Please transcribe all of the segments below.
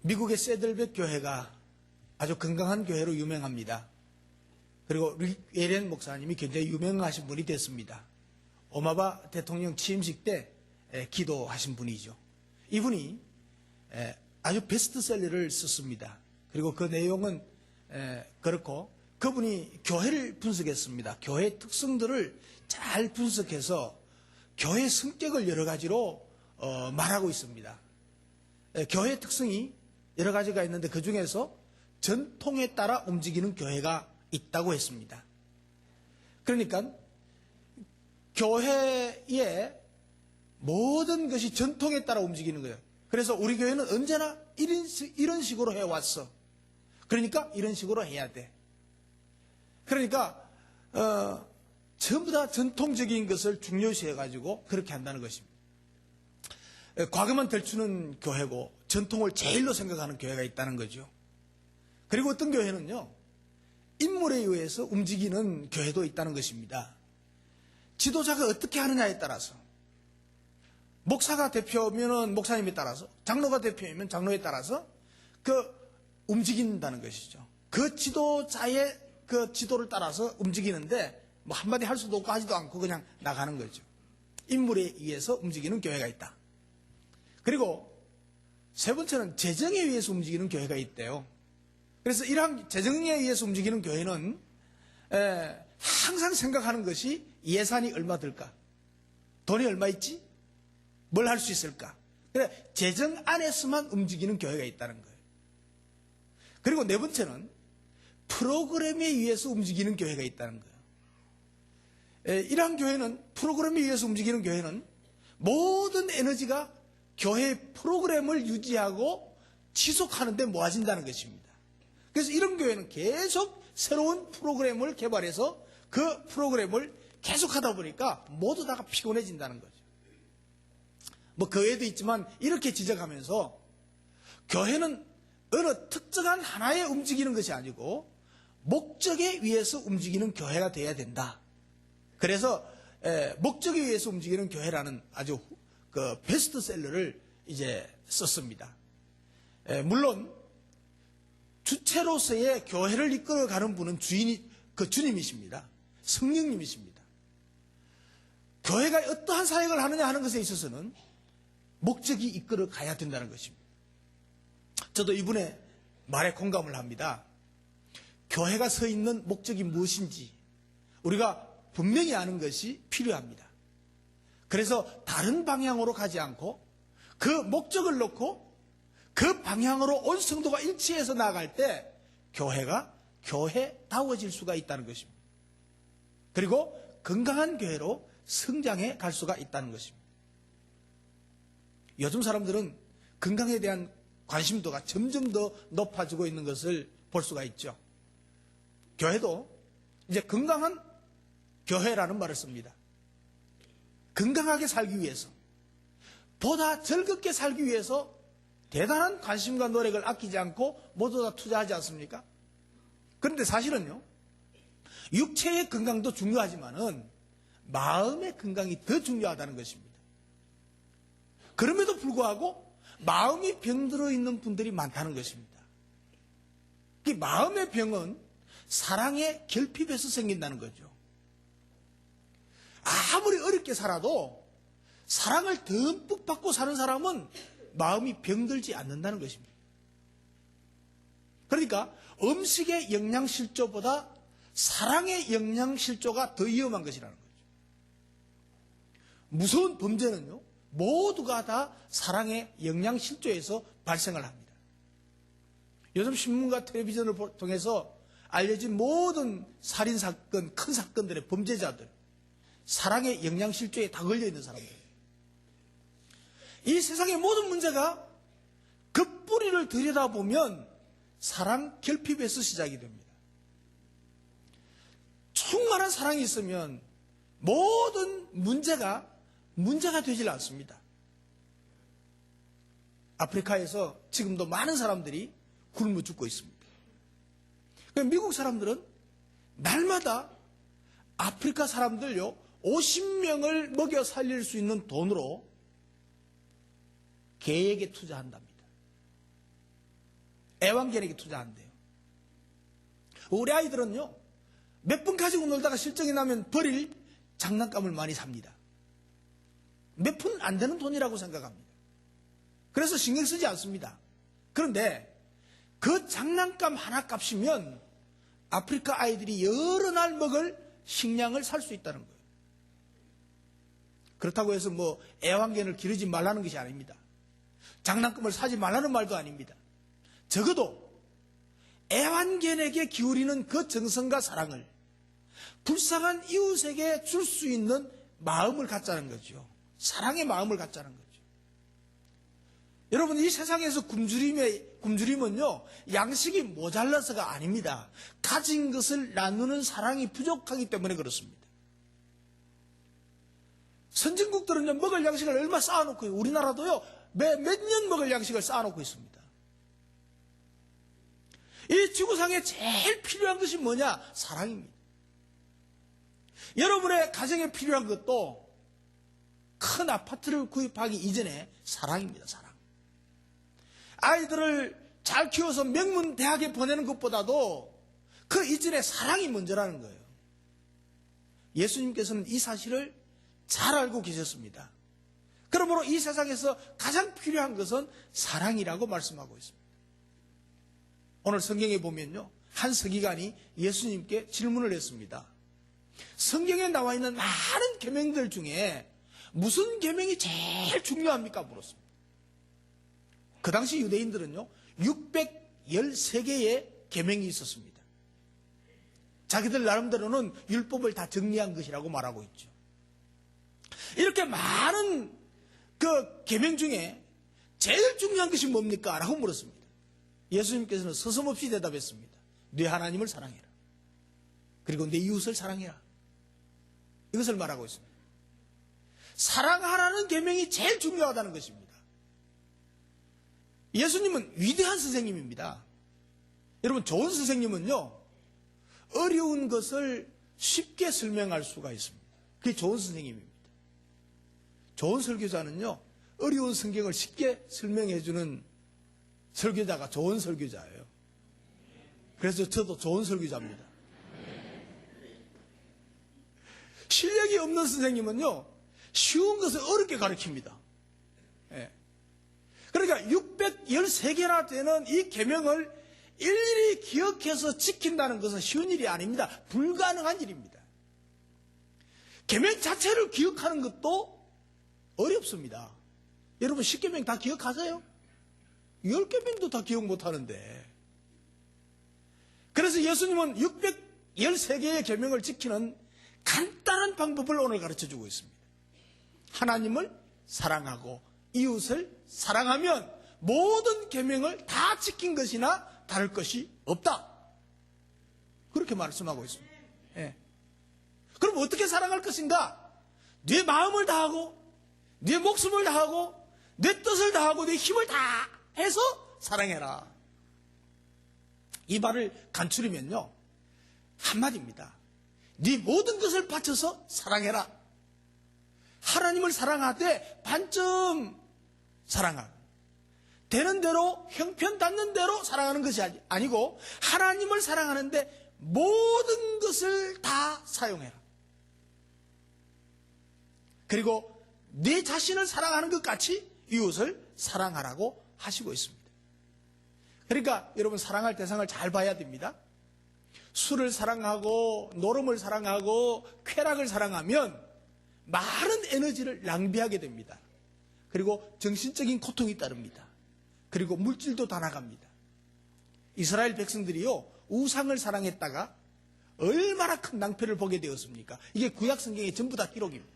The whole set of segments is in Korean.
미국의 세들백 교회가 아주 건강한 교회로 유명합니다. 그리고 릭 목사님이 굉장히 유명하신 분이 됐습니다. 오바마 대통령 취임식 때 기도하신 분이죠. 이분이 아주 베스트셀러를 썼습니다. 그리고 그 내용은 그렇고 그분이 교회를 분석했습니다. 교회의 특성들을 잘 분석해서 교회의 성격을 여러 가지로 말하고 있습니다. 교회의 특성이 여러 가지가 있는데 그 중에서 전통에 따라 움직이는 교회가 있다고 했습니다. 그러니까 교회의 모든 것이 전통에 따라 움직이는 거예요. 그래서 우리 교회는 언제나 이런 식으로 해왔어. 그러니까 이런 식으로 해야 돼. 그러니까 전부 다 전통적인 것을 중요시해가지고 그렇게 한다는 것입니다. 과거만 들추는 교회고 전통을 제일로 생각하는 교회가 있다는 거죠. 그리고 어떤 교회는요, 인물에 의해서 움직이는 교회도 있다는 것입니다. 지도자가 어떻게 하느냐에 따라서, 목사가 대표면 목사님에 따라서, 장로가 대표이면 장로에 따라서 움직인다는 것이죠. 그 지도자의 그 지도를 따라서 움직이는데 뭐 한마디 할 수도 없고 하지도 않고 그냥 나가는 거죠. 인물에 의해서 움직이는 교회가 있다. 그리고 세 번째는 재정에 의해서 움직이는 교회가 있대요. 그래서 이러한 재정에 의해서 움직이는 교회는 항상 생각하는 것이 예산이 얼마 들까? 돈이 얼마 있지? 뭘 할 수 있을까? 그래, 재정 안에서만 움직이는 교회가 있다는 거예요. 그리고 네 번째는 프로그램에 의해서 움직이는 교회가 있다는 거예요. 이러한 교회는, 프로그램에 의해서 움직이는 교회는 모든 에너지가 교회의 프로그램을 유지하고 지속하는 데 모아진다는 것입니다. 그래서 이런 교회는 계속 새로운 프로그램을 개발해서 그 프로그램을 계속하다 보니까 모두 다가 피곤해진다는 거죠. 뭐 그 외에도 있지만 이렇게 지적하면서 교회는 어느 특정한 하나에 움직이는 것이 아니고 목적에 의해서 움직이는 교회가 돼야 된다. 그래서 목적에 의해서 움직이는 교회라는 아주 그 베스트셀러를 이제 썼습니다. 물론 주체로서의 교회를 이끌어가는 분은 주님이십니다. 성령님이십니다. 교회가 어떠한 사역을 하느냐 하는 것에 있어서는 목적이 이끌어 가야 된다는 것입니다. 저도 이분의 말에 공감을 합니다. 교회가 서 있는 목적이 무엇인지 우리가 분명히 아는 것이 필요합니다. 그래서 다른 방향으로 가지 않고 그 목적을 놓고 그 방향으로 온 성도가 일치해서 나아갈 때 교회가 교회다워질 수가 있다는 것입니다. 그리고 건강한 교회로 성장해 갈 수가 있다는 것입니다. 요즘 사람들은 건강에 대한 관심도가 점점 더 높아지고 있는 것을 볼 수가 있죠. 교회도 이제 건강한 교회라는 말을 씁니다. 건강하게 살기 위해서, 보다 즐겁게 살기 위해서 대단한 관심과 노력을 아끼지 않고 모두 다 투자하지 않습니까? 그런데 사실은요, 육체의 건강도 중요하지만은 마음의 건강이 더 중요하다는 것입니다. 그럼에도 불구하고 마음이 병들어 있는 분들이 많다는 것입니다. 이 마음의 병은 사랑의 결핍에서 생긴다는 거죠. 아무리 어렵게 살아도 사랑을 듬뿍 받고 사는 사람은 마음이 병들지 않는다는 것입니다. 그러니까 음식의 영양실조보다 사랑의 영양실조가 더 위험한 것이라는 거죠. 무서운 범죄는요, 모두가 다 사랑의 영양실조에서 발생을 합니다. 요즘 신문과 텔레비전을 통해서 알려진 모든 살인사건, 큰 사건들의 범죄자들, 사랑의 영양실조에 다 걸려있는 사람들. 이 세상의 모든 문제가 그 뿌리를 들여다보면 사랑 결핍에서 시작이 됩니다. 충만한 사랑이 있으면 모든 문제가 되질 않습니다. 아프리카에서 지금도 많은 사람들이 굶어 죽고 있습니다. 미국 사람들은 날마다 아프리카 사람들요 50명을 먹여 살릴 수 있는 돈으로 개에게 투자한답니다. 애완견에게 투자한대요. 우리 아이들은요, 몇 번 가지고 놀다가 실정이 나면 버릴 장난감을 많이 삽니다. 몇 푼 안 되는 돈이라고 생각합니다. 그래서 신경 쓰지 않습니다. 그런데 그 장난감 하나 값이면 아프리카 아이들이 여러 날 먹을 식량을 살 수 있다는 거예요. 그렇다고 해서 뭐 애완견을 기르지 말라는 것이 아닙니다. 장난감을 사지 말라는 말도 아닙니다. 적어도 애완견에게 기울이는 그 정성과 사랑을 불쌍한 이웃에게 줄 수 있는 마음을 갖자는 거죠. 사랑의 마음을 갖자는 거죠. 여러분, 이 세상에서 굶주림은요, 양식이 모자라서가 아닙니다. 가진 것을 나누는 사랑이 부족하기 때문에 그렇습니다. 선진국들은요, 먹을 양식을 얼마 쌓아놓고요. 우리나라도요, 몇 년 먹을 양식을 쌓아놓고 있습니다. 이 지구상에 제일 필요한 것이 뭐냐? 사랑입니다. 여러분의 가정에 필요한 것도 큰 아파트를 구입하기 이전에 사랑입니다. 사랑. 아이들을 잘 키워서 명문 대학에 보내는 것보다도 그 이전에 사랑이 먼저라는 거예요. 예수님께서는 이 사실을 잘 알고 계셨습니다. 그러므로 이 세상에서 가장 필요한 것은 사랑이라고 말씀하고 있습니다. 오늘 성경에 보면요, 한 서기관이 예수님께 질문을 했습니다. 성경에 나와 있는 많은 계명들 중에 무슨 계명이 제일 중요합니까? 물었습니다. 그 당시 유대인들은요, 613개의 계명이 있었습니다. 자기들 나름대로는 율법을 다 정리한 것이라고 말하고 있죠. 이렇게 많은 그 계명 중에 제일 중요한 것이 뭡니까? 라고 물었습니다. 예수님께서는 서슴없이 대답했습니다. 네 하나님을 사랑해라. 그리고 내 이웃을 사랑해라. 이것을 말하고 있습니다. 사랑하라는 계명이 제일 중요하다는 것입니다. 예수님은 위대한 선생님입니다. 여러분, 좋은 선생님은요, 어려운 것을 쉽게 설명할 수가 있습니다. 그게 좋은 선생님입니다. 좋은 설교자는요, 어려운 성경을 쉽게 설명해주는 설교자가 좋은 설교자예요. 그래서 저도 좋은 설교자입니다. 실력이 없는 선생님은요, 쉬운 것을 어렵게 가르칩니다. 예. 그러니까 613개나 되는 이 계명을 일일이 기억해서 지킨다는 것은 쉬운 일이 아닙니다. 불가능한 일입니다. 계명 자체를 기억하는 것도 어렵습니다. 여러분, 10계명 다 기억하세요? 10계명도 다 기억 못하는데. 그래서 예수님은 613개의 계명을 지키는 간단한 방법을 오늘 가르쳐주고 있습니다. 하나님을 사랑하고 이웃을 사랑하면 모든 계명을 다 지킨 것이나 다를 것이 없다. 그렇게 말씀하고 있습니다. 예. 그럼 어떻게 사랑할 것인가? 네 마음을 다하고, 네 목숨을 다하고, 내 뜻을 다하고, 내 힘을 다해서 사랑해라. 이 말을 간추리면요, 한마디입니다. 네 모든 것을 바쳐서 사랑해라. 하나님을 사랑하되 반쯤 사랑하라. 되는 대로, 형편 닿는 대로 사랑하는 것이 아니고 하나님을 사랑하는데 모든 것을 다 사용해라. 그리고 네 자신을 사랑하는 것 같이 이웃을 사랑하라고 하시고 있습니다. 그러니까 여러분, 사랑할 대상을 잘 봐야 됩니다. 술을 사랑하고 노름을 사랑하고 쾌락을 사랑하면 많은 에너지를 낭비하게 됩니다. 그리고 정신적인 고통이 따릅니다. 그리고 물질도 다 나갑니다. 이스라엘 백성들이요, 우상을 사랑했다가 얼마나 큰 낭패를 보게 되었습니까? 이게 구약 성경에 전부 다 기록입니다.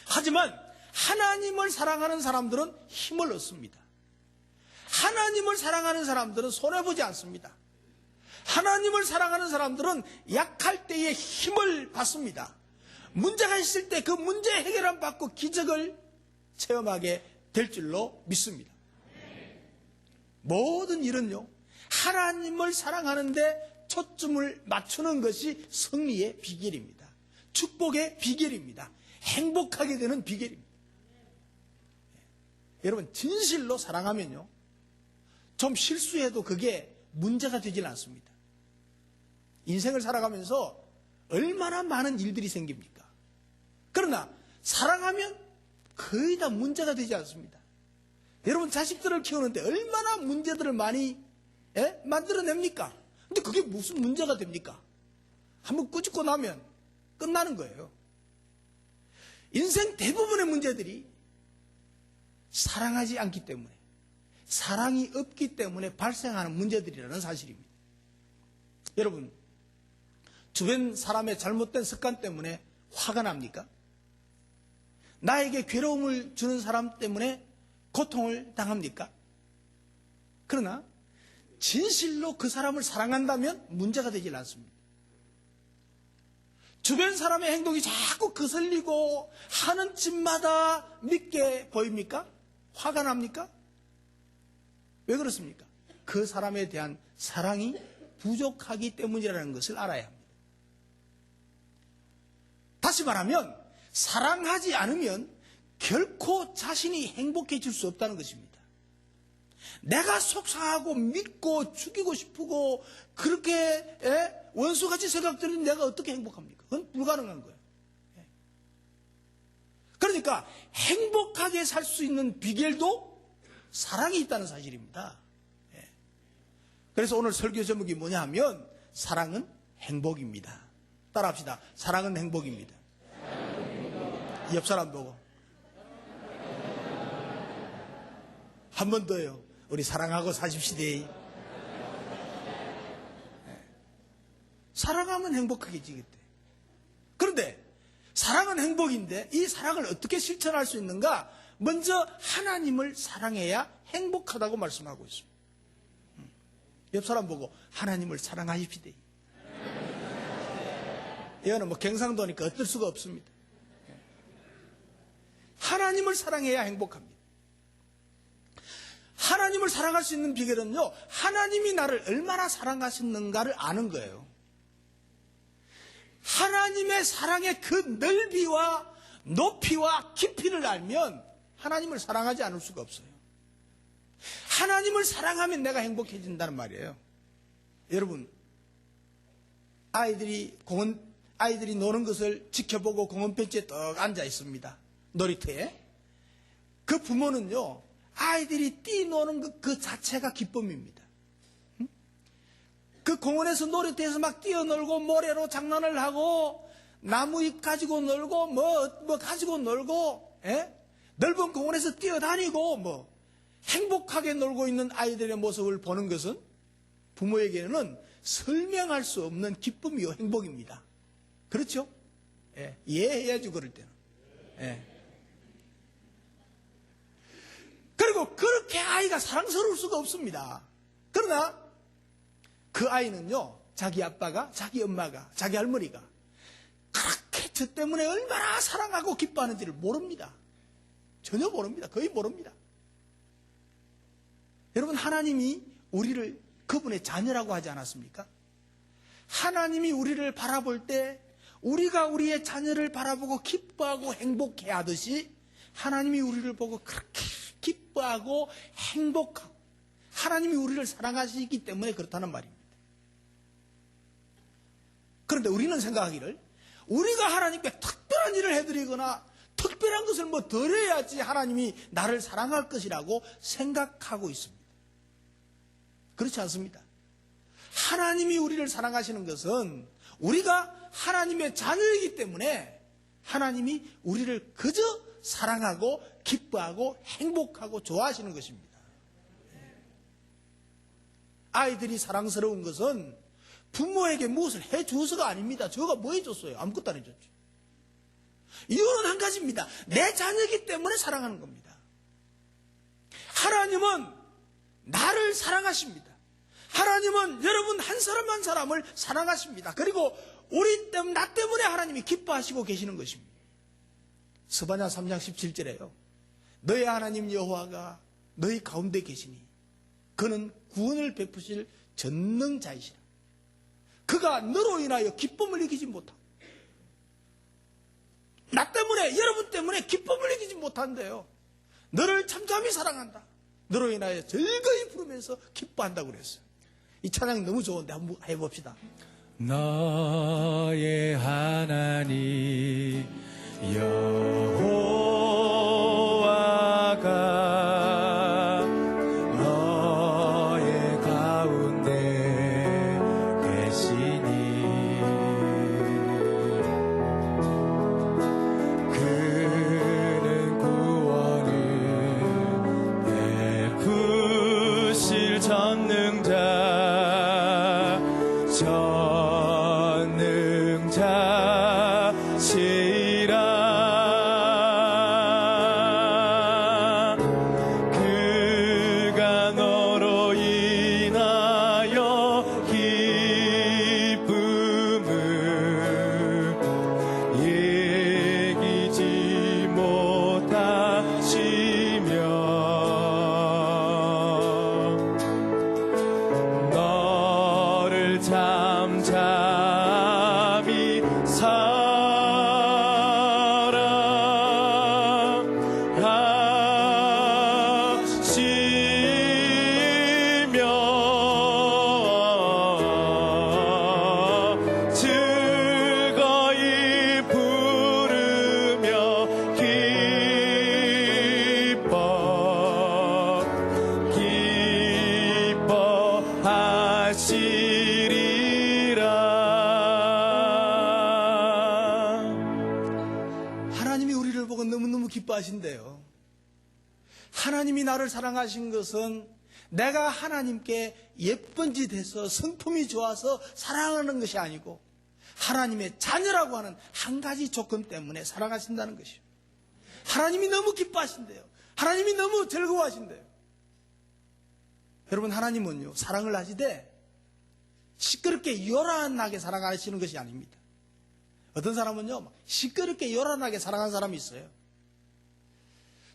하지만 하나님을 사랑하는 사람들은 힘을 얻습니다. 하나님을 사랑하는 사람들은 손해보지 않습니다. 하나님을 사랑하는 사람들은 약할 때에 힘을 받습니다. 문제가 있을 때 그 문제 해결을 받고 기적을 체험하게 될 줄로 믿습니다. 모든 일은요, 하나님을 사랑하는데 초점을 맞추는 것이 승리의 비결입니다. 축복의 비결입니다. 행복하게 되는 비결입니다. 여러분, 진실로 사랑하면요, 좀 실수해도 그게 문제가 되질 않습니다. 인생을 살아가면서 얼마나 많은 일들이 생깁니까? 그러나 사랑하면 거의 다 문제가 되지 않습니다. 여러분 자식들을 키우는데 얼마나 문제들을 많이 만들어냅니까? 근데 그게 무슨 문제가 됩니까? 한번 꾸짖고 나면 끝나는 거예요. 인생 대부분의 문제들이 사랑하지 않기 때문에, 사랑이 없기 때문에 발생하는 문제들이라는 사실입니다. 여러분, 주변 사람의 잘못된 습관 때문에 화가 납니까? 나에게 괴로움을 주는 사람 때문에 고통을 당합니까? 그러나 진실로 그 사람을 사랑한다면 문제가 되질 않습니다. 주변 사람의 행동이 자꾸 거슬리고 하는 짓마다 믿게 보입니까? 화가 납니까? 왜 그렇습니까? 그 사람에 대한 사랑이 부족하기 때문이라는 것을 알아야 합니다. 다시 말하면 사랑하지 않으면 결코 자신이 행복해질 수 없다는 것입니다. 내가 속상하고 믿고 죽이고 싶고 그렇게 원수같이 생각되는 내가 어떻게 행복합니까? 그건 불가능한 거예요. 그러니까 행복하게 살 수 있는 비결도 사랑이 있다는 사실입니다. 그래서 오늘 설교 제목이 뭐냐 하면 사랑은 행복입니다. 따라합시다. 사랑은 행복입니다. 옆 사람 보고 한 번 더요. 우리 사랑하고 사십시다. 사랑하면 행복하게지겠대. 그런데 사랑은 행복인데 이 사랑을 어떻게 실천할 수 있는가? 먼저 하나님을 사랑해야 행복하다고 말씀하고 있습니다. 옆 사람 보고 하나님을 사랑하십시다. 이거는 뭐 경상도니까 어쩔 수가 없습니다. 하나님을 사랑해야 행복합니다. 하나님을 사랑할 수 있는 비결은요, 하나님이 나를 얼마나 사랑하시는가를 아는 거예요. 하나님의 사랑의 그 넓이와 높이와 깊이를 알면 하나님을 사랑하지 않을 수가 없어요. 하나님을 사랑하면 내가 행복해진다는 말이에요. 여러분, 아이들이 노는 것을 지켜보고 공원 벤치에 떡 앉아 있습니다. 놀이터에. 그 부모는요, 아이들이 뛰노는 그 자체가 기쁨입니다. 그 공원에서 놀이터에서 막 뛰어놀고 모래로 장난을 하고 나무잎 가지고 놀고 뭐 가지고 놀고 넓은 공원에서 뛰어다니고 행복하게 놀고 있는 아이들의 모습을 보는 것은 부모에게는 설명할 수 없는 기쁨이요 행복입니다. 그렇죠? 이해해야죠 그럴 때는. 그리고 그렇게 아이가 사랑스러울 수가 없습니다. 그러나 그 아이는요, 자기 아빠가, 자기 엄마가, 자기 할머니가 그렇게 저 때문에 얼마나 사랑하고 기뻐하는지를 모릅니다. 전혀 모릅니다. 거의 모릅니다. 여러분, 하나님이 우리를 그분의 자녀라고 하지 않았습니까? 하나님이 우리를 바라볼 때 우리가 우리의 자녀를 바라보고 기뻐하고 행복해 하듯이 하나님이 우리를 보고 그렇게 기뻐하고 행복하고 하나님이 우리를 사랑하시기 때문에 그렇다는 말입니다. 그런데 우리는 생각하기를 우리가 하나님께 특별한 일을 해드리거나 특별한 것을 덜 해야지 하나님이 나를 사랑할 것이라고 생각하고 있습니다. 그렇지 않습니다. 하나님이 우리를 사랑하시는 것은 우리가 하나님의 자녀이기 때문에 하나님이 우리를 그저 사랑하고 기뻐하고 행복하고 좋아하시는 것입니다. 아이들이 사랑스러운 것은 부모에게 무엇을 해줘서가 아닙니다. 저가 뭐 해줬어요? 아무것도 안 해줬죠. 이유는 한 가지입니다. 내 자녀이기 때문에 사랑하는 겁니다. 하나님은 나를 사랑하십니다. 하나님은 여러분 한 사람 한 사람을 사랑하십니다. 그리고 나 때문에 하나님이 기뻐하시고 계시는 것입니다. 스바냐 3장 17절에요. 너희 하나님 여호와가 너희 가운데 계시니 그는 구원을 베푸실 전능자이시라. 그가 너로 인하여 기쁨을 이기지 못하고 나 때문에 여러분 때문에 기쁨을 이기지 못한대요. 너를 잠잠히 사랑한다. 너로 인하여 즐거이 부르면서 기뻐한다고 그랬어요. 이 찬양이 너무 좋은데 한번 해봅시다. 너의 하나님 여호와가 너의 가운데 계시니 그는 구원을 베푸실 전능자 그가 너로 인하여 기쁨을 얘기지 못하시며 너를 잠잠히 즐거이 부르며 기뻐하시리라. 하나님이 우리를 보고 너무너무 기뻐하신대요. 하나님이 나를 사랑하신 것은 내가 하나님께 예쁜 짓 해서 성품이 좋아서 사랑하는 것이 아니고 하나님의 자녀라고 하는 한 가지 조건 때문에 사랑하신다는 것이요. 하나님이 너무 기뻐하신대요. 하나님이 너무 즐거워하신대요. 여러분, 하나님은요, 사랑을 하시되 시끄럽게 요란하게 사랑하시는 것이 아닙니다. 어떤 사람은요, 시끄럽게 요란하게 사랑하는 사람이 있어요.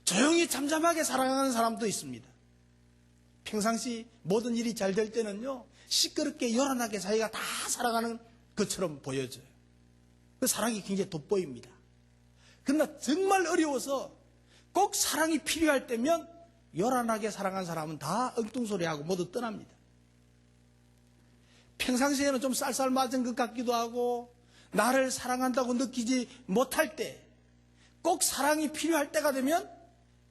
조용히 잠잠하게 사랑하는 사람도 있습니다. 평상시 모든 일이 잘 될 때는요, 시끄럽게 요란하게 자기가 다 사랑하는 것처럼 보여져요. 그 사랑이 굉장히 돋보입니다. 그러나 정말 어려워서 꼭 사랑이 필요할 때면 요란하게 사랑한 사람은 다 엉뚱소리하고 모두 떠납니다. 평상시에는 좀 쌀쌀맞은 것 같기도 하고 나를 사랑한다고 느끼지 못할 때, 꼭 사랑이 필요할 때가 되면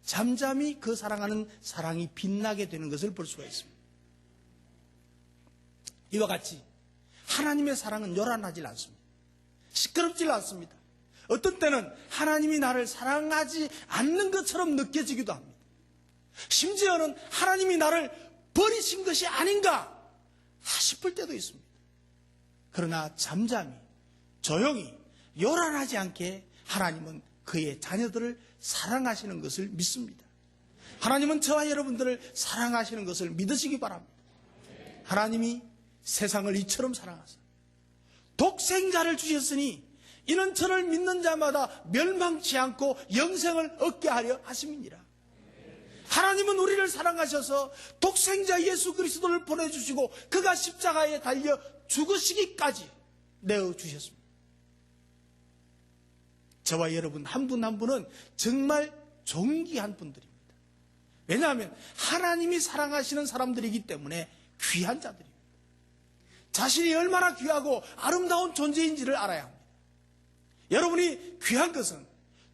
잠잠히 그 사랑하는 사랑이 빛나게 되는 것을 볼 수가 있습니다. 이와 같이 하나님의 사랑은 요란하지 않습니다. 시끄럽지 않습니다. 어떤 때는 하나님이 나를 사랑하지 않는 것처럼 느껴지기도 합니다. 심지어는 하나님이 나를 버리신 것이 아닌가 싶을 때도 있습니다. 그러나 잠잠히 조용히 요란하지 않게 하나님은 그의 자녀들을 사랑하시는 것을 믿습니다. 하나님은 저와 여러분들을 사랑하시는 것을 믿으시기 바랍니다. 하나님이 세상을 이처럼 사랑하사 독생자를 주셨으니 이는 저를 믿는 자마다 멸망치 않고 영생을 얻게 하려 하심이니라. 하나님은 우리를 사랑하셔서 독생자 예수 그리스도를 보내주시고 그가 십자가에 달려 죽으시기까지 내어주셨습니다. 저와 여러분 한 분 한 분은 정말 존귀한 분들입니다. 왜냐하면 하나님이 사랑하시는 사람들이기 때문에 귀한 자들입니다. 자신이 얼마나 귀하고 아름다운 존재인지를 알아야 합니다. 여러분이 귀한 것은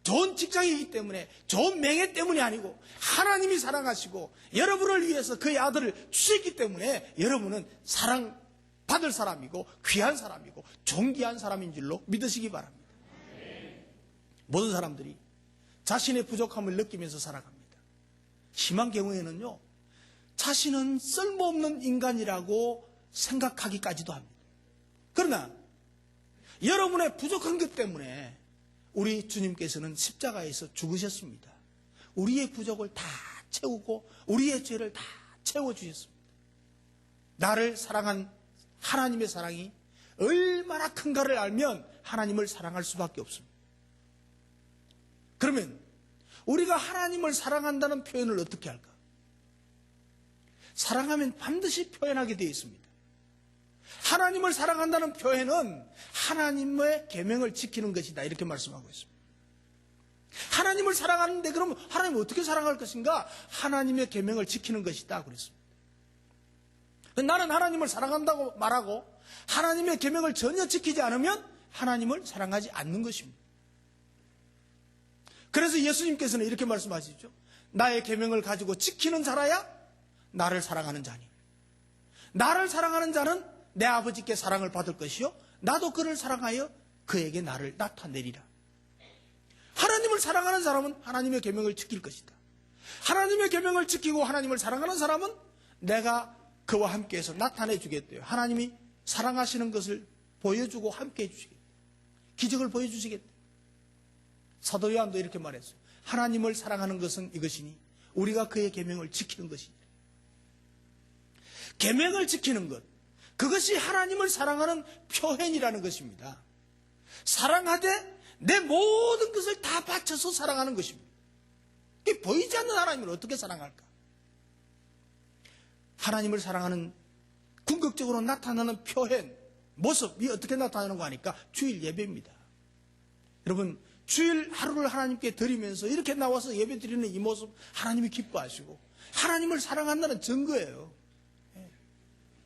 좋은 직장이기 때문에, 좋은 명예 때문이 아니고 하나님이 사랑하시고 여러분을 위해서 그의 아들을 주셨기 때문에 여러분은 사랑받을 사람이고 귀한 사람이고 존귀한 사람인 줄로 믿으시기 바랍니다. 모든 사람들이 자신의 부족함을 느끼면서 살아갑니다. 심한 경우에는요, 자신은 쓸모없는 인간이라고 생각하기까지도 합니다. 그러나 여러분의 부족한 것 때문에 우리 주님께서는 십자가에서 죽으셨습니다. 우리의 부족을 다 채우고 우리의 죄를 다 채워주셨습니다. 나를 사랑한 하나님의 사랑이 얼마나 큰가를 알면 하나님을 사랑할 수밖에 없습니다. 그러면 우리가 하나님을 사랑한다는 표현을 어떻게 할까? 사랑하면 반드시 표현하게 되어 있습니다. 하나님을 사랑한다는 표현은 하나님의 계명을 지키는 것이다, 이렇게 말씀하고 있습니다. 하나님을 사랑하는데 그러면 하나님을 어떻게 사랑할 것인가? 하나님의 계명을 지키는 것이다 그랬습니다. 나는 하나님을 사랑한다고 말하고 하나님의 계명을 전혀 지키지 않으면 하나님을 사랑하지 않는 것입니다. 그래서 예수님께서는 이렇게 말씀하시죠. 나의 계명을 가지고 지키는 자라야 나를 사랑하는 자니. 나를 사랑하는 자는 내 아버지께 사랑을 받을 것이요 나도 그를 사랑하여 그에게 나를 나타내리라. 하나님을 사랑하는 사람은 하나님의 계명을 지킬 것이다. 하나님의 계명을 지키고 하나님을 사랑하는 사람은 내가 그와 함께해서 나타내 주겠대요. 하나님이 사랑하시는 것을 보여주고 함께 해주시겠대요. 기적을 보여주시겠대요. 사도 요한도 이렇게 말했어요. 하나님을 사랑하는 것은 이것이니 우리가 그의 계명을 지키는 것이니. 계명을 지키는 것, 그것이 하나님을 사랑하는 표현이라는 것입니다. 사랑하되 내 모든 것을 다 바쳐서 사랑하는 것입니다. 이게 보이지 않는 하나님을 어떻게 사랑할까? 하나님을 사랑하는 궁극적으로 나타나는 표현, 모습이 어떻게 나타나는 거 하니까 주일 예배입니다. 여러분, 주일 하루를 하나님께 드리면서 이렇게 나와서 예배 드리는 이 모습 하나님이 기뻐하시고 하나님을 사랑한다는 증거예요.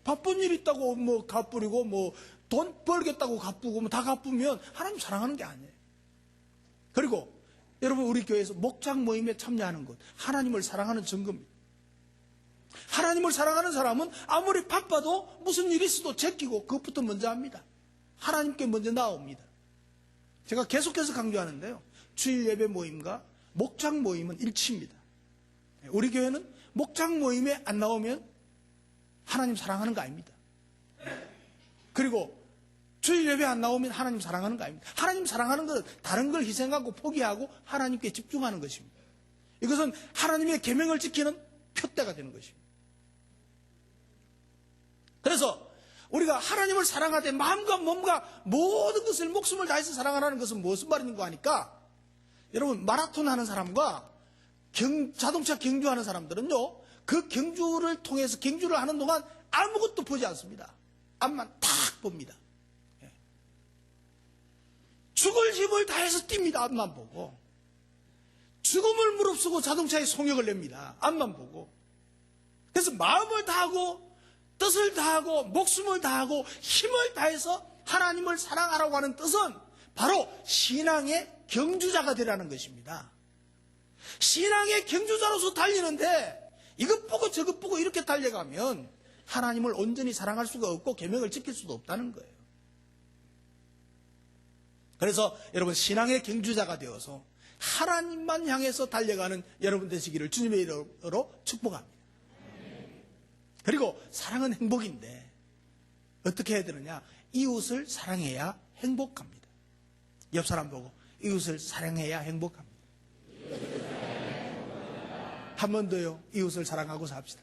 바쁜 일 있다고 뭐 갚으리고 뭐 돈 벌겠다고 갚고 뭐 다 갚으면 하나님 사랑하는 게 아니에요. 그리고 여러분 우리 교회에서 목장 모임에 참여하는 것 하나님을 사랑하는 증거입니다. 하나님을 사랑하는 사람은 아무리 바빠도 무슨 일이 있어도 제끼고 그것부터 먼저 합니다. 하나님께 먼저 나옵니다. 제가 계속해서 강조하는데요. 주일 예배 모임과 목장 모임은 일치입니다. 우리 교회는 목장 모임에 안 나오면 하나님 사랑하는 거 아닙니다. 그리고 주일 예배 안 나오면 하나님 사랑하는 거 아닙니다. 하나님 사랑하는 것은 다른 걸 희생하고 포기하고 하나님께 집중하는 것입니다. 이것은 하나님의 계명을 지키는 표대가 되는 것입니다. 그래서 우리가 하나님을 사랑하되 마음과 몸과 모든 것을 목숨을 다해서 사랑하라는 것은 무슨 말인가 하니까 여러분 마라톤 하는 사람과 자동차 경주하는 사람들은요 그 경주를 통해서 경주를 하는 동안 아무것도 보지 않습니다. 앞만 탁 봅니다. 죽을 힘을 다해서 뜁니다. 앞만 보고. 죽음을 무릅쓰고 자동차에 속력을 냅니다. 앞만 보고. 그래서 마음을 다하고 뜻을 다하고 목숨을 다하고 힘을 다해서 하나님을 사랑하라고 하는 뜻은 바로 신앙의 경주자가 되라는 것입니다. 신앙의 경주자로서 달리는데 이것 보고 저것 보고 이렇게 달려가면 하나님을 온전히 사랑할 수가 없고 계명을 지킬 수도 없다는 거예요. 그래서 여러분 신앙의 경주자가 되어서 하나님만 향해서 달려가는 여러분 되시기를 주님의 이름으로 축복합니다. 그리고 사랑은 행복인데 어떻게 해야 되느냐? 이웃을 사랑해야 행복합니다. 옆 사람 보고 이웃을 사랑해야 행복합니다. 한 번 더요. 이웃을 사랑하고 삽시다.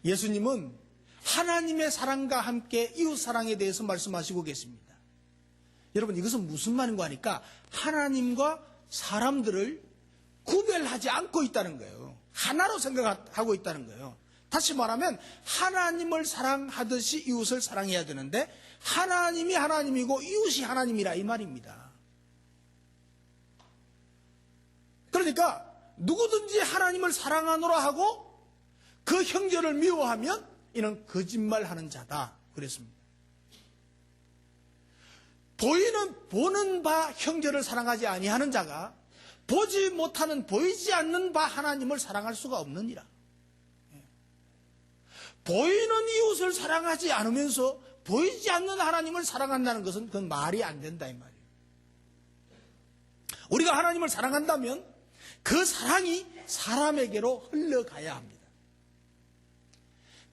예수님은 하나님의 사랑과 함께 이웃 사랑에 대해서 말씀하시고 계십니다. 여러분 이것은 무슨 말인가 하니까 하나님과 사람들을 구별하지 않고 있다는 거예요. 하나로 생각하고 있다는 거예요. 다시 말하면 하나님을 사랑하듯이 이웃을 사랑해야 되는데 하나님이 하나님이고 이웃이 하나님이라 이 말입니다. 그러니까 누구든지 하나님을 사랑하노라 하고 그 형제를 미워하면 이는 거짓말하는 자다 그랬습니다. 보는 바 형제를 사랑하지 아니하는 자가 보지 못하는 보이지 않는 바 하나님을 사랑할 수가 없느니라. 보이는 이웃을 사랑하지 않으면서 보이지 않는 하나님을 사랑한다는 것은 그건 말이 안 된다 이 말이에요. 우리가 하나님을 사랑한다면 그 사랑이 사람에게로 흘러가야 합니다.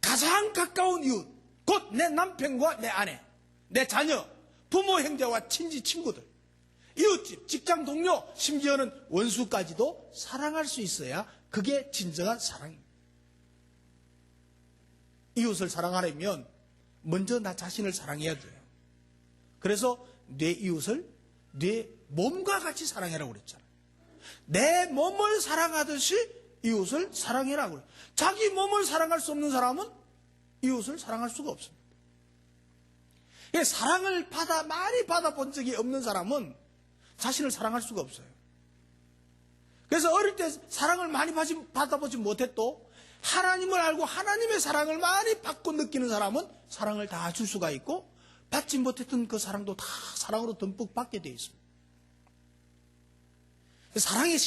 가장 가까운 이웃, 곧 내 남편과 내 아내, 내 자녀, 부모, 형제와 친지, 친구들, 이웃집, 직장 동료, 심지어는 원수까지도 사랑할 수 있어야 그게 진정한 사랑입니다. 이웃을 사랑하려면 먼저 나 자신을 사랑해야 돼요. 그래서 내 이웃을 내 몸과 같이 사랑해라고 그랬잖아요. 내 몸을 사랑하듯이 이웃을 사랑해라고 그래요. 자기 몸을 사랑할 수 없는 사람은 이웃을 사랑할 수가 없습니다. 사랑을 많이 받아본 적이 없는 사람은 자신을 사랑할 수가 없어요. 그래서 어릴 때 사랑을 많이 받아보지 못해도 하나님을 알고 하나님의 사랑을 많이 받고 느끼는 사람은 사랑을 다 줄 수가 있고, 받지 못했던 그 사랑도 다 사랑으로 듬뿍 받게 되어 있습니다. 사랑의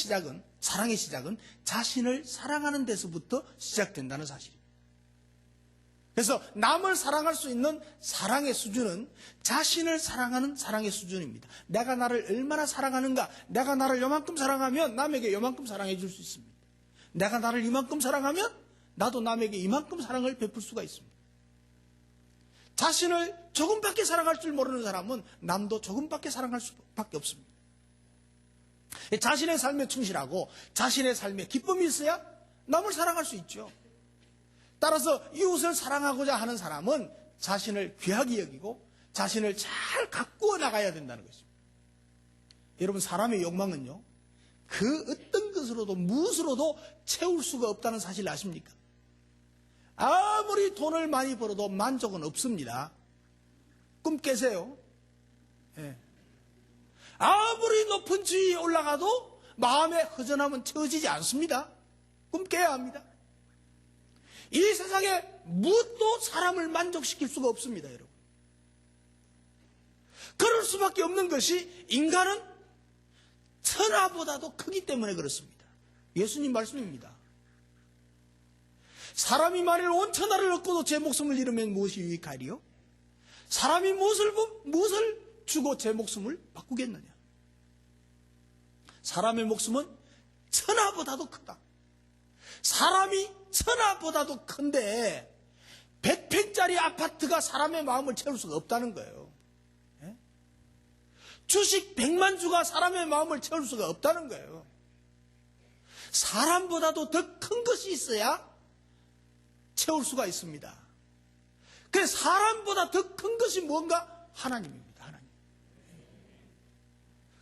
시작은 자신을 사랑하는 데서부터 시작된다는 사실입니다. 그래서 남을 사랑할 수 있는 사랑의 수준은 자신을 사랑하는 사랑의 수준입니다. 내가 나를 얼마나 사랑하는가, 내가 나를 요만큼 사랑하면 남에게 요만큼 사랑해 줄 수 있습니다. 내가 나를 이만큼 사랑하면 나도 남에게 이만큼 사랑을 베풀 수가 있습니다. 자신을 조금밖에 사랑할 줄 모르는 사람은 남도 조금밖에 사랑할 수밖에 없습니다. 자신의 삶에 충실하고 자신의 삶에 기쁨이 있어야 남을 사랑할 수 있죠. 따라서 이웃을 사랑하고자 하는 사람은 자신을 귀하게 여기고 자신을 잘 가꾸어 나가야 된다는 것입니다. 여러분, 사람의 욕망은요, 그 어떤 것으로도 무엇으로도 채울 수가 없다는 사실 아십니까? 아무리 돈을 많이 벌어도 만족은 없습니다. 꿈 깨세요. 예. 아무리 높은 지위에 올라가도 마음의 허전함은 채워지지 않습니다. 꿈 깨야 합니다. 이 세상에 무엇도 사람을 만족시킬 수가 없습니다, 여러분. 그럴 수밖에 없는 것이 인간은 천하보다도 크기 때문에 그렇습니다. 예수님 말씀입니다. 사람이 만일 온 천하를 얻고도 제 목숨을 잃으면 무엇이 유익하리요? 사람이 무엇을 주고 제 목숨을 바꾸겠느냐? 사람의 목숨은 천하보다도 크다. 사람이 천하보다도 큰데 100평짜리 아파트가 사람의 마음을 채울 수가 없다는 거예요. 예? 주식 100만 주가 사람의 마음을 채울 수가 없다는 거예요. 사람보다도 더 큰 것이 있어야 채울 수가 있습니다. 그래서 사람보다 더 큰 것이 뭔가? 하나님입니다. 하나님.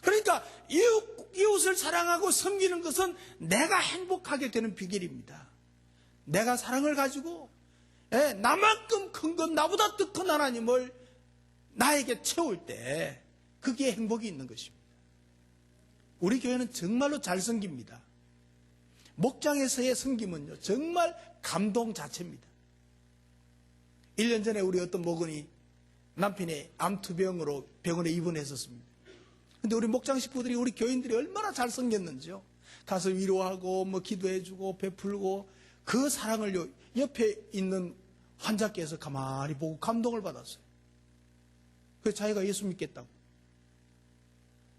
그러니까 이웃을 사랑하고 섬기는 것은 내가 행복하게 되는 비결입니다. 내가 사랑을 가지고 나만큼 큰 것, 나보다 더 큰 하나님을 나에게 채울 때 거기에 행복이 있는 것입니다. 우리 교회는 정말로 잘 섬깁니다. 목장에서의 섬김은요, 정말 감동 자체입니다. 1년 전에 우리 어떤 목원이 남편이 암투병으로 병원에 입원했었습니다. 근데 우리 목장 식구들이, 우리 교인들이 얼마나 잘 섬겼는지요. 가서 위로하고 기도해주고 베풀고, 그 사랑을 옆에 있는 환자께서 가만히 보고 감동을 받았어요. 그래서 자기가 예수 믿겠다고.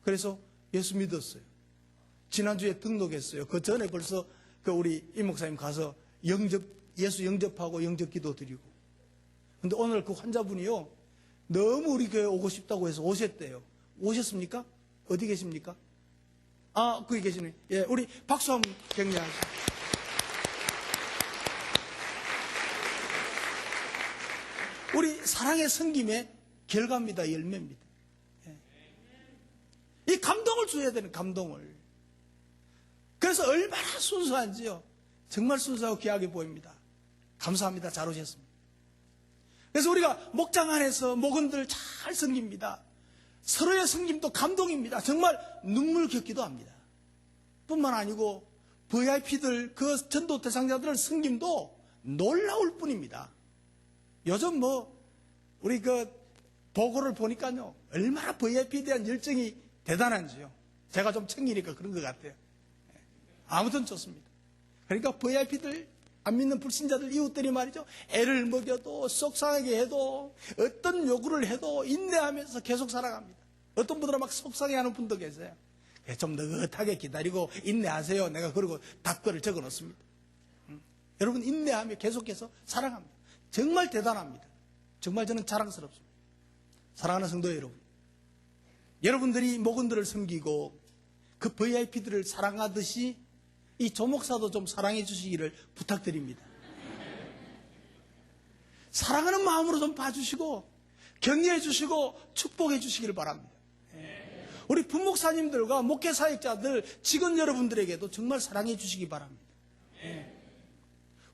그래서 예수 믿었어요. 지난주에 등록했어요. 그 전에 벌써 우리 임 목사님 가서 예수 영접하고 영접 기도 드리고. 근데 오늘 그 환자분이요, 너무 우리 교회 오고 싶다고 해서 오셨대요. 오셨습니까? 어디 계십니까? 아, 거기 계시네. 예, 우리 박수 한번 격려하시죠. 우리 사랑의 섬김의 결과입니다. 열매입니다. 예. 이 감동을 줘야 되는 감동을. 그래서 얼마나 순수한지요. 정말 순수하고 귀하게 보입니다. 감사합니다. 잘 오셨습니다. 그래서 우리가 목장 안에서 목원들 잘 섬깁니다. 서로의 섬김도 감동입니다. 정말 눈물 겪기도 합니다. 뿐만 아니고 VIP들, 그 전도 대상자들의 섬김도 놀라울 뿐입니다. 요즘 우리 보고를 보니까요, 얼마나 VIP에 대한 열정이 대단한지요. 제가 좀 챙기니까 그런 것 같아요. 아무튼 좋습니다. 그러니까 VIP들, 안 믿는 불신자들, 이웃들이 말이죠, 애를 먹여도 속상하게 해도 어떤 요구를 해도 인내하면서 계속 살아갑니다. 어떤 분들은 막 속상해하는 분도 계세요. 좀 느긋하게 기다리고 인내하세요. 내가 그러고 답글을 적어 놓습니다. 여러분, 인내하며 계속해서 살아갑니다. 정말 대단합니다. 정말 저는 자랑스럽습니다. 사랑하는 성도 여러분, 여러분들이 목원들을 섬기고 그 VIP들을 사랑하듯이 이 조목사도 좀 사랑해 주시기를 부탁드립니다. 사랑하는 마음으로 좀 봐주시고 격려해 주시고 축복해 주시기를 바랍니다. 우리 부목사님들과 목회 사역자들, 직원 여러분들에게도 정말 사랑해 주시기 바랍니다.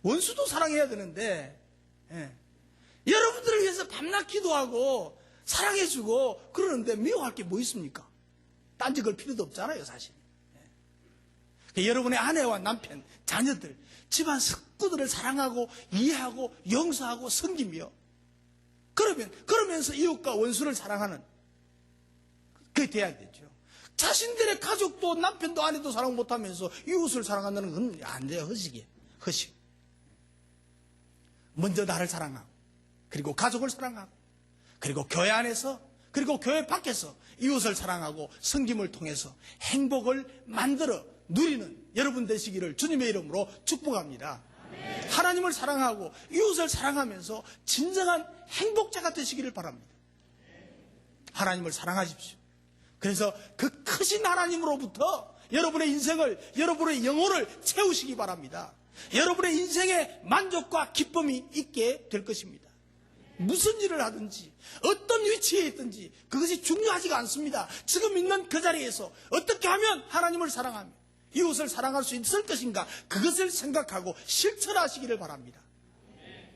원수도 사랑해야 되는데, 여러분들을 위해서 밤낮 기도하고 사랑해주고 그러는데 미워할 게 뭐 있습니까? 딴지 걸 필요도 없잖아요, 사실. 여러분의 아내와 남편, 자녀들, 집안 식구들을 사랑하고 이해하고 용서하고 섬기며 그러면서 이웃과 원수를 사랑하는 그게 돼야 되죠. 자신들의 가족도 남편도 아내도 사랑 못하면서 이웃을 사랑한다는 건 안 돼요. 허식이에요. 허식. 먼저 나를 사랑하고 그리고 가족을 사랑하고 그리고 교회 안에서 그리고 교회 밖에서 이웃을 사랑하고 섬김을 통해서 행복을 만들어 누리는 여러분 되시기를 주님의 이름으로 축복합니다. 하나님을 사랑하고 이웃을 사랑하면서 진정한 행복자가 되시기를 바랍니다. 하나님을 사랑하십시오. 그래서 그 크신 하나님으로부터 여러분의 인생을, 여러분의 영혼을 채우시기 바랍니다. 여러분의 인생에 만족과 기쁨이 있게 될 것입니다. 무슨 일을 하든지 어떤 위치에 있든지 그것이 중요하지가 않습니다. 지금 있는 그 자리에서 어떻게 하면 하나님을 사랑하며 이웃을 사랑할 수 있을 것인가 그것을 생각하고 실천하시기를 바랍니다.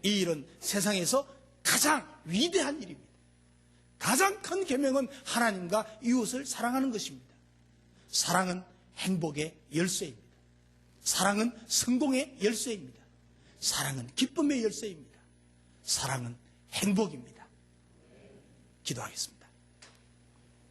이 일은 세상에서 가장 위대한 일입니다. 가장 큰 계명은 하나님과 이웃을 사랑하는 것입니다. 사랑은 행복의 열쇠입니다. 사랑은 성공의 열쇠입니다. 사랑은 기쁨의 열쇠입니다. 사랑은 행복입니다. 기도하겠습니다.